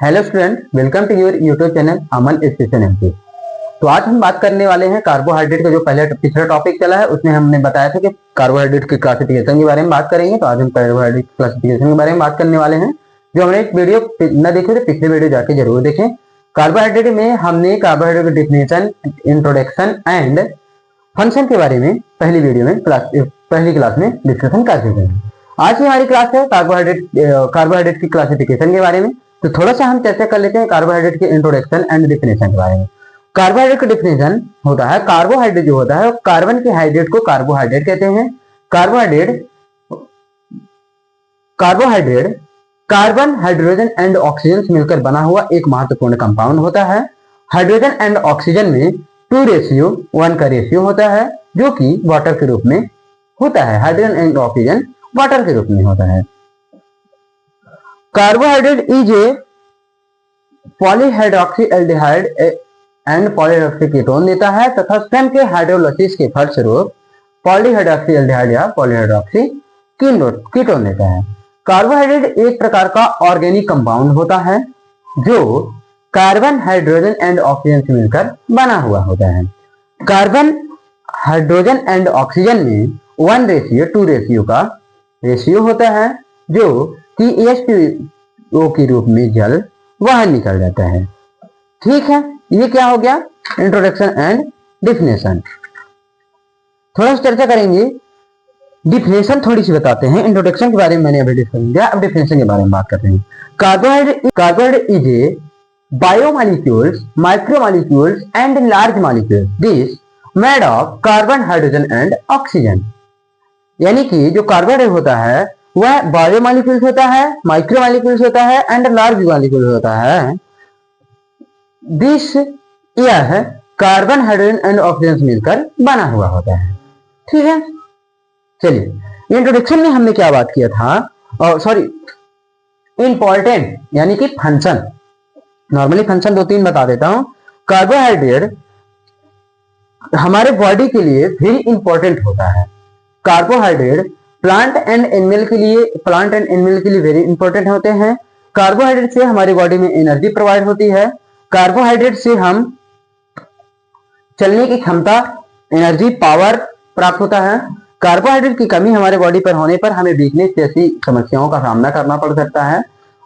Hello student, welcome to your YouTube channel Aman station MP. तो आज हम बात करने वाले हैं कार्बोहाइड्रेट का। जो पिछला टॉपिक चला है उसमें हमने बताया था कि कार्बोहाइड्रेट की क्लासिफिकेशन के बारे में बात करेंगे। तो आज हम कार्बोहाइड्रेट क्लासिफिकेशन के बारे में बात करने वाले हैं। जो हमने एक वीडियो न देखे तो पिछले वीडियो जाके जरूर देखें। कार्बोहाइड्रेट में हमने कार्बोहाइड्रेट की डिफिनेशन, इंट्रोडक्शन एंड फंक्शन के बारे में पहली क्लास में डिस्कशन कर चुके हैं। आज की हमारी क्लास है कार्बोहाइड्रेट की क्लासिफिकेशन के बारे में। तो थोड़ा सा हम चर्चा कर लेते हैं कार्बोहाइड्रेट के इंट्रोडक्शन एंड डिफिनेशन के बारे में। कार्बोहाइड्रेट का डिफिनेशन होता है, कार्बोहाइड्रेट जो होता है कार्बन के हाइड्रेट को कार्बोहाइड्रेट कहते हैं। Carbohydrate carbon, hydrogen and oxygen से मिलकर बना हुआ एक महत्वपूर्ण कंपाउंड होता है। हाइड्रोजन एंड ऑक्सीजन में 2:1 का रेशियो होता है, जो कि वाटर के रूप में होता है। हाइड्रोजन एंड ऑक्सीजन वाटर के रूप में होता है। Carbohydrate is A polyhydroxy aldehyde and polyhydroxy ketone देता है तथा स्वयं के हाइड्रोलाइसिस के फलस्वरूप पॉलीहाइड्रोक्सी एल्डिहाइड या पॉलीहाइड्रोक्सी कीटोन देता है। कार्बोहाइड्रेट एक प्रकार का ऑर्गेनिक कंपाउंड होता है जो कार्बन, हाइड्रोजन एंड ऑक्सीजन से मिलकर बना हुआ होता है। कार्बन, हाइड्रोजन एंड ऑक्सीजन में 1:2 का रेशियो होता है, जो कि H2O के रूप में जल बाहर निकल जाता है। ठीक है, ये क्या हो गया? Introduction and definition. थोड़ा सा चर्चा करेंगे। डिफिनेशन थोड़ी सी बताते हैं। इंट्रोडक्शन के बारे में मैंने अभी डिस्कस किया, अब डिफिनेशन के बारे में बात करते हैं। Carbohydrate is a biomolecules, micromolecules and large molecules this made of carbon, hydrogen and oxygen. यानी कि जो कार्बोहाइड्रेट होता है वह बायोमॉलिक्यूल्स होता है, माइक्रोमॉलिक्यूल्स होता है एंड लार्ज मॉलिक्यूल होता है। दिस यह कार्बन, हाइड्रोजन एंड ऑक्सीजन से मिलकर बना हुआ होता है। ठीक है, चलिए इंट्रोडक्शन में हमने क्या बात किया था? इंपॉर्टेंट यानी कि फंक्शन। नॉर्मली फंक्शन 2-3 बता देता हूं। कार्बोहाइड्रेट हमारे बॉडी के लिए वेरी इंपॉर्टेंट होता है। कार्बोहाइड्रेट प्लांट एंड एनिमल के लिए वेरी इंपॉर्टेंट होते हैं। कार्बोहाइड्रेट से हमारी बॉडी में एनर्जी प्रोवाइड होती है। कार्बोहाइड्रेट से हम चलने की क्षमता, एनर्जी, पावर प्राप्त होता है। कार्बोहाइड्रेट की कमी हमारे बॉडी पर होने पर हमें वीकनेस जैसी समस्याओं का सामना करना पड़ सकता है।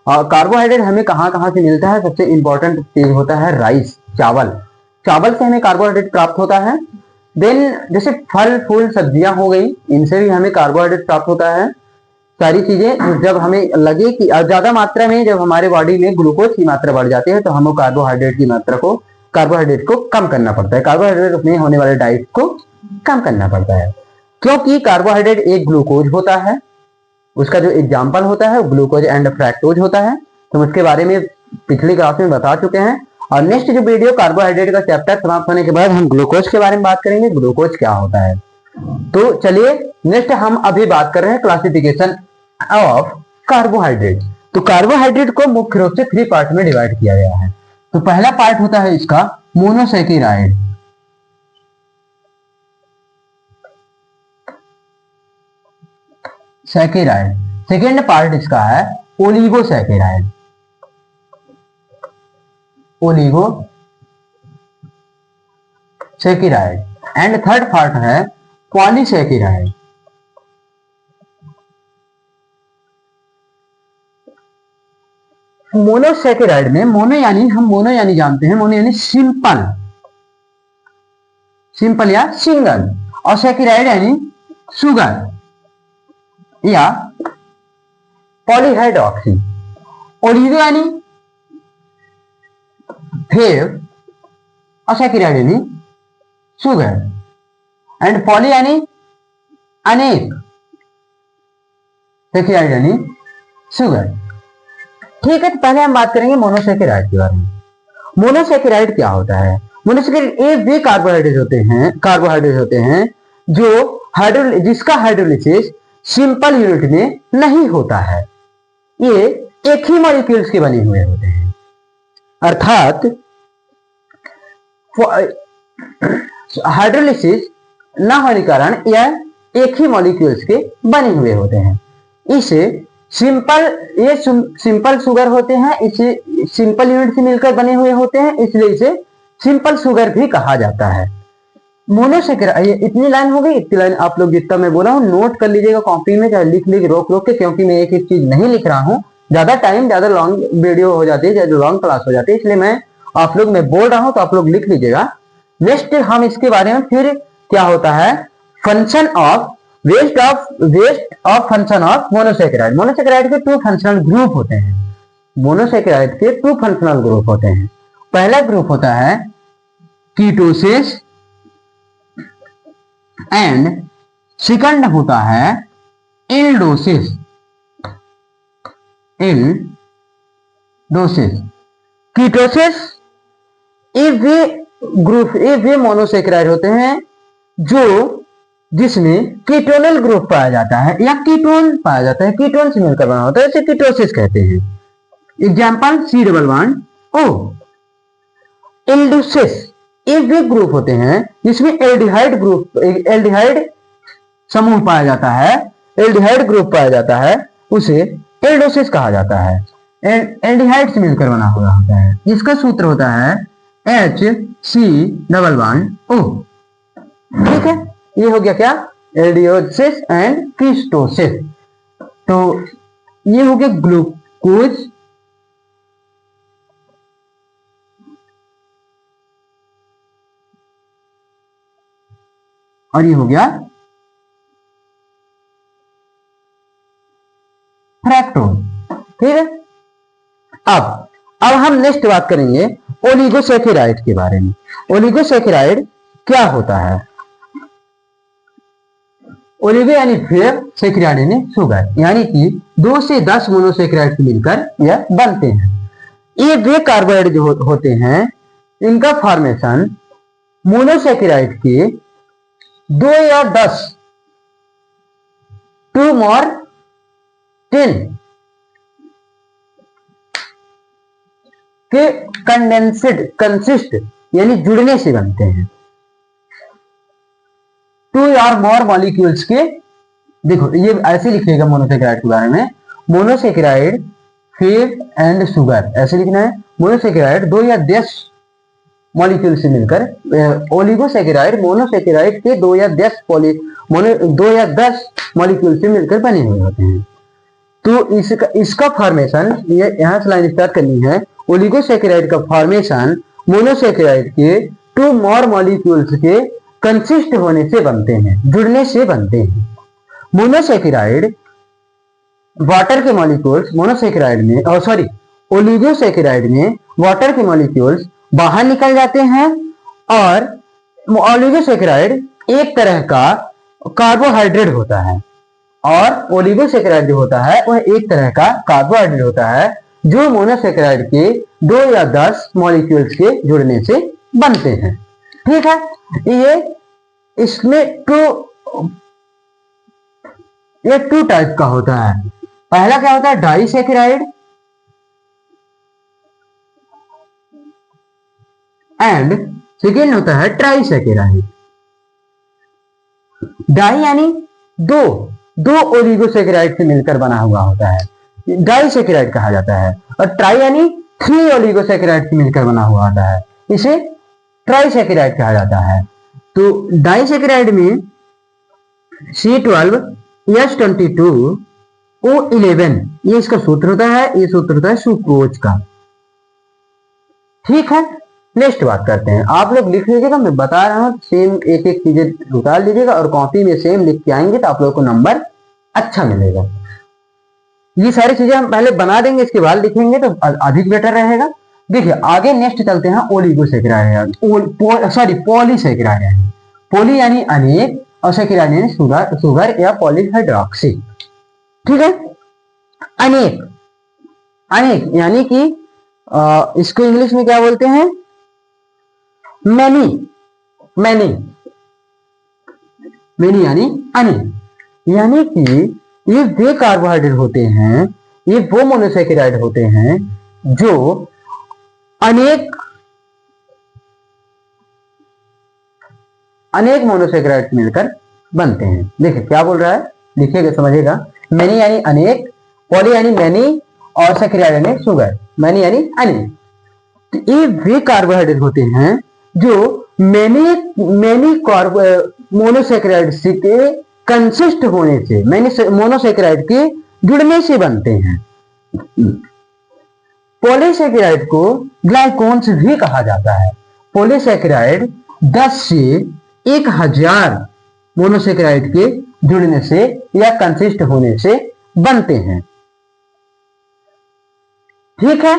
और कार्बोहाइड्रेट हमें कहां कहां से मिलता है? सबसे इंपॉर्टेंट चीज होता है राइस, चावल। चावल से हमें कार्बोहाइड्रेट प्राप्त होता है। देन जैसे फल, फूल, सब्जियां हो गई, इनसे भी हमें कार्बोहाइड्रेट प्राप्त होता है। सारी चीजें जब हमें लगे कि ज्यादा मात्रा में जब हमारे बॉडी में ग्लूकोज की मात्रा बढ़ जाती है तो हमें कार्बोहाइड्रेट को कम करना पड़ता है। कार्बोहाइड्रेट में होने वाले डाइट को कम करना पड़ता है, क्योंकि कार्बोहाइड्रेट एक ग्लूकोज होता है। उसका जो एग्जाम्पल होता है ग्लूकोज एंड फ्रैक्टोज होता है। तो उसके बारे में पिछली क्लास में बता चुके हैं। और नेक्स्ट जो वीडियो कार्बोहाइड्रेट का चैप्टर समाप्त होने के बाद हम ग्लूकोज के बारे में बात करेंगे, ग्लूकोज क्या होता है। तो चलिए नेक्स्ट हम अभी बात कर रहे हैं क्लासिफिकेशन ऑफ कार्बोहाइड्रेट। तो कार्बोहाइड्रेट को मुख्य रूप से 3 पार्ट में डिवाइड किया गया है। तो पहला पार्ट होता है इसका मोनोसैकेराइड। सेकेंड पार्ट इसका है ओलिगोसैकेराइड। एंड थर्ड पार्ट है पॉलीसैकेराइड। मोनोसैकेराइड में मोनो यानी जानते हैं, मोनो यानी सिंपल या सिंगल, और सैकेराइड यानी शुगर या पॉलीहाइड्रोक्सी। ओलिगो यानी फेव और सैकेराइड यानी शुगर, एंड पॉली यानी अनेक, सैकेराइड यानी शुगर। ठीक है, तो पहले हम बात करेंगे मोनोसैकेराइड के बारे में। मोनोसैकेराइड क्या होता है? मोनोसैकेराइड एक वे कार्बोहाइड्रेट होते हैं जो जिसका हाइड्रोलिसिस सिंपल यूनिट में नहीं होता है। ये एक ही मॉलिक्यूल्स के बने हुए होते हैं, अर्थात हाइड्रोलिसिस न होने के कारण यह एक ही मॉलिक्यूल्स के बने हुए होते हैं। इसे सिंपल शुगर होते हैं। इसे सिंपल यूनिट से मिलकर बने हुए होते हैं, इसलिए इसे सिंपल शुगर भी कहा जाता है। मोनोसेकेराइड, ये इतनी लाइन हो गई। इतनी लाइन आप लोग जितना मैं बोला हूँ नोट कर लीजिएगा कॉपी में, चाहे लिख लीजिए रोक रोक के, क्योंकि मैं एक एक चीज नहीं लिख रहा हूँ। ज्यादा टाइम, ज्यादा लॉन्ग वीडियो हो जाती है, ज्यादा लॉन्ग क्लास हो जाती है, इसलिए मैं आप लोग मैं बोल रहा हूँ तो आप लोग लिख लीजिएगा। नेक्स्ट हम इसके बारे में फिर क्या होता है, function of waste of function of monosaccharide. Monosaccharide के 2 फंक्शनल ग्रुप होते हैं। मोनोसेकेराइड के 2 फंक्शनल ग्रुप होते हैं। पहला ग्रुप होता है कीटोसिस एंड सेकंड होता है एल्डोसिस। कीटोसिस ये वे मोनोसेकेराइड होते हैं जो जिसमें कीटोनल ग्रुप पाया जाता है या कीटोन पाया जाता है, कीटोन से मिलकर बना होता है, इसे कीटोसिस कहते हैं। Example C11O। एल्डोसिस ये वे ग्रुप होते हैं जिसमें एल्डिहाइड समूह पाया जाता है, एल्डिहाइड ग्रुप पाया जाता है, उसे एल्डोसिस कहा जाता है। एल्डिहाइड से मिलकर बना हुआ होता है, जिसका सूत्र होता है HC11O। ठीक है, ये हो गया क्या, एल्डियोसिस एंड कीटोसिस। तो ये हो गया ग्लूकोज और ये हो गया फ्रैक्टोज। ठीक है, अब हम नेक्स्ट बात करेंगे ओलिगोसेकेराइड के बारे में। ओलिगोसेकेराइड क्या होता है? ओलिगो यानी फिर, सेकेराइड यानी शुगर, यानी कि 2 से 10 मोनोसेकेराइड मिलकर यह बनते हैं। ये वे कार्बोहाइड्रेट जो होते हैं, इनका फॉर्मेशन मोनोसेकेराइड के 2 या 10 2 more 10 के कंसिस्ट यानी जुड़ने से बनते हैं। 2 or more मॉलिक्यूल्स के, देखो ये ऐसे लिखिएगा मोनोसेकेराइड के बारे में, मोनोसेकेराइड फैट एंड शुगर, ऐसे लिखना है। मोनोसेकेराइड 2 या 10 मॉलिक्यूल से मिलकर, ओलिगोसेकेराइड मोनोसेकेराइड के 2 या 10 मॉलिक्यूल से मिलकर बने हुए होते हैं। तो इसका फॉर्मेशन, ये यहां से लाइन स्टार्ट करनी है। ओलिगोसेकेराइड का फॉर्मेशन मोनोसेकेराइड के 2 more मॉलिक्यूल्स के कंसिस्ट होने से बनते हैं, जुड़ने से बनते हैं। मोनोसेकेराइड वाटर के मॉलिक्यूल्स मोनोसेकेराइड में, ओलिगोसेकेराइड में वाटर के मॉलिक्यूल्स बाहर निकल जाते हैं और ओलिगोसेकेराइड एक तरह का कार्बोहाइड्रेट होता है, और ओलिगोसेकेराइड जो होता है वह एक तरह का कार्बोहाइड्रेट होता है जो मोनोसेकेराइड के 2 या 10 मॉलिक्यूल्स के जुड़ने से बनते हैं। ठीक है, ये इसमें 2 टाइप का होता है। पहला क्या होता है, डाइसेकेराइड एंड सेकेंड होता है ट्राइसेकेराइड। डाई यानी दो ओलिगोसेकेराइड से मिलकर बना हुआ होता है, डाइसेकेराइड कहा जाता है। और ट्राई यानी 3 ओलिगोसेकेराइड से मिलकर बना हुआ होता है, इसे ट्राइसेकेराइड कहा जाता है। तो डाइसेकेराइड में C12 H22 O11 ये इसका सूत्र होता है, ये सूत्र होता है सुक्रोज का। ठीक है, नेक्स्ट बात करते हैं। आप लोग लिख लीजिएगा, मैं बता रहा हूं, सेम एक एक चीजें उतार लीजिएगा और कॉपी में सेम लिख के आएंगे तो आप लोगों को नंबर अच्छा मिलेगा। ये सारी चीजें हम पहले बना देंगे, इसके बाद लिखेंगे तो अधिक बेटर रहेगा। देखिए आगे नेक्स्ट चलते हैं, ओलिगोसेकेराइड पॉलीसेकेराइड। पॉली यानी अनेक और सेकेराइड यानी शुगर या पॉलीहाइड्रोक्सी। ठीक है, अनेक यानी कि इसको इंग्लिश में क्या बोलते हैं, मैनी यानी अनेक, यानी कि ये वे कार्बोहाइड्रेट होते हैं, ये वो मोनोसेकेराइड होते हैं जो अनेक मोनोसेकेराइड मिलकर बनते हैं। देखिए क्या बोल रहा है, लिखिएगा समझिएगा। मैनी यानी अनेक, पॉली यानी मैनी और सेकेराइड यानी शुगर। मैनी यानी अनेक। तो ये वे कार्बोहाइड्रेट होते हैं जो मैनी मोनोसेक्राइड के कंसिस्ट होने से, मैनी मोनोसेक्राइड के जुड़ने से बनते हैं। पॉलीसेकेराइड को ग्लाइकोन्स भी कहा जाता है। पॉलीसेकेराइड 10 से 1000 मोनोसेकेराइड के जुड़ने से या कंसिस्ट होने से बनते हैं। ठीक है,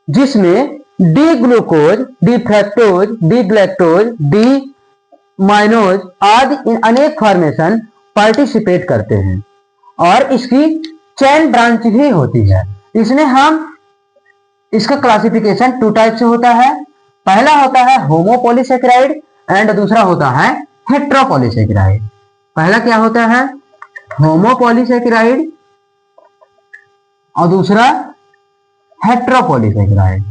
जिसमें D glucose, D fructose, D galactose, D mannose आदि अनेक फॉर्मेशन पार्टिसिपेट करते हैं और इसकी चेन ब्रांच भी होती है। इसमें हम इसका क्लासिफिकेशन 2 टाइप से होता है। पहला होता है होमोपॉलीसेकेराइड एंड दूसरा होता है हेट्रोपॉलीसेकेराइड। पहला क्या होता है? होमोपॉलीसेकेराइड और दूसरा हेट्रोपॉलीसेकेराइड।